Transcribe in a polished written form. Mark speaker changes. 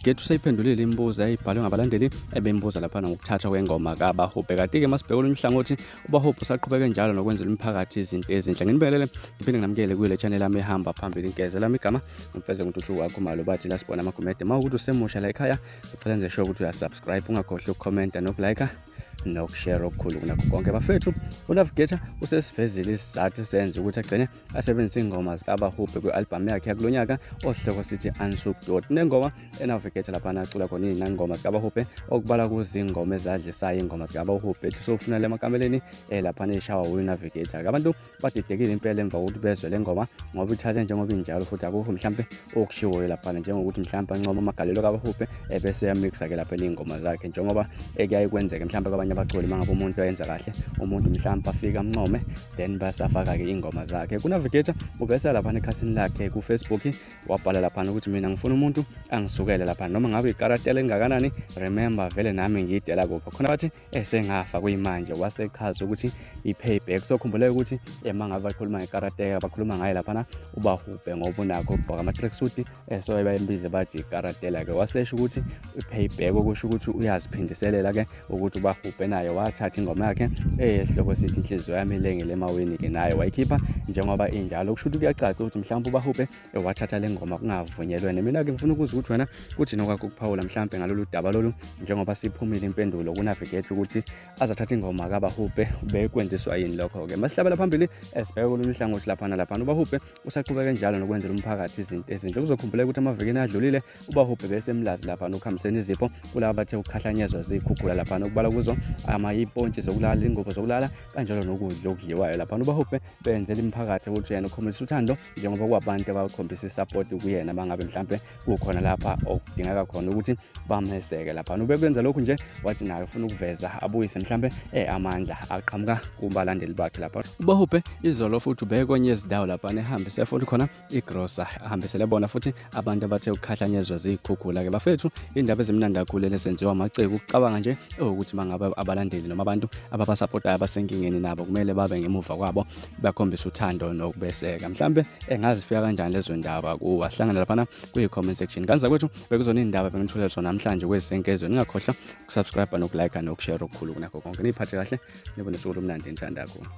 Speaker 1: uNavigator useyiphendulile imibuzo ayibhalwe ngabalandeli ebembuza lapha ngokuthatha kwengoma kaBahubhe. Kanti-ke masibheke olunye uhlangothi uBahubhe usaqhubeka njalo nokwenzela umphakathi izinto ezinhle. Nginibelele ngiphinde nginamukele kule channel yami ehamba phambili ingezela igama ngimfeze ngintuthuko wakho malo bathi la sibona amakomedi mawukuthi usemusha la ekhaya sicela nje sure ukuthi uyasubscribe ungakhohlwa ukucomment nokulike nokushare okukhulu kunakho konke bafethu. uNavigator usesivezile isizathu senze ukuthi agcine asebenzise ingoma zikaBahubhe kwi-album yakhe yakulonyaka osihloko sithi Unsub. Nengoma eNavigator lapha acula khona ingoma zikaBahubhe okubala kuzo ingoma ezadlisayo ingoma zikaBahubhe ethi sofuna le makameleni lapha neshawa uNavigator. Abantu badidekile impela emva kokuthi bezwe le ngoma ngoba ithathe njengoba injalo futhi akukho mhlambe okushiwoyo lapha njengokuthi mhlambe ancoma amagalelo kaBahubhe bese yamixa ke lapha ingoma zakhe njengoba ekuyaye kwenzeke mhlambe kwabanye abaculi mangabe umuntu oyenza kahle umuntu mhlambe afika amncome then basafaka ke ingoma zakhe. kuNavigator ubese lapha ekhasini lakhe ku Facebook wabhala lapha ukuthi mina ngifuna umuntu angisukele lapha noma ngabe ikaratela engakanani remember vele nami ngiyidela kupha khona bathi esengafa kuyimanje wasechaza ukuthi i-payback. So khumbula ukuthi mangabe bakhuluma ngekarateka bakhuluma ngaye lapha uBahubhe ngoba unakho ukugqoka ama-tracksuit so bayimbize bathi ikaratela ke wasesho ukuthi i-payback okusho ukuthi uyaziphindiselela ke ukuthi uBahubhe naye wathatha ingoma yakhe esihloko sithi inhliziyo yami ilengile emaweni ke naye wayikhipha njengoba injalo kusho ukuthi kuyacaca ukuthi mhlawumbe uBahubhe wathatha le ngoma kungavunyelwene. Mina ke ngifuna ukuzwa ukuthi wena kuthi nokwakho ukuphawula mhlawumbe ngalolu daba lolu njengoba siphumile impendulo kuNavigator ukuthi azathatha ingoma kaBahubhe bekwenziswa yini lokho ke. Masihlabela phambili esibheke kolunye uhlangothi lapha nalapha uBahubhe usaqhubeka njalo nokwenzela umphakathi izinto ezinhle. Kuzokhumbuleka ukuthi amavikini adlulile uBahubhe bese emlazi lapha nokuhambiseni izipho kulabo bathe ukukhahlanyezwa zikhukhula lapha nokubala kuzo amayipontshi zokulala ingubo zokulala kanjalo nokudla okudliwayo lapha uBahubhe benzela imphakathi ukuthi yena ukhombisa uthando njengoba kwabantu abakhombisa isupport kuyena mangabe mhlambe kukhona lapha okudingeka khona ukuthi bamheseke lapha ubekwenza lokhu nje wathi naye ufuna ukuveza abuyise mhlambe amandla aqhamuka kubalandeli bakhe lapha. uBahubhe izolo futhi ubeke kwenye izindawo lapha ehambise futhi khona igrosa ahambisele bona futhi abantu abathe ukukhahlanyezwa zikhukhula ke bafethu indaba ezimnandi kakhulu lesenziwa amaciko ukucabanga nje ukuthi mangabe abalandeli noma abantu ababasupportayo abasenkingeni nabo kumele babe ngemuva kwabo bakhombisa uthando nokubeseka. Mhlambe engazifika kanjani lezo ndaba kuwahlangana lapha kwi-comment section. Kanza kwethu bekuzona indaba bengithulela zona namhlanje kwezenkezo. Ningakhohlwa ukusubscribe nokulike nokushare okukhulu kunakho konke. Niphathe kahle nibone usuku lomnandi enthanda kakhulu.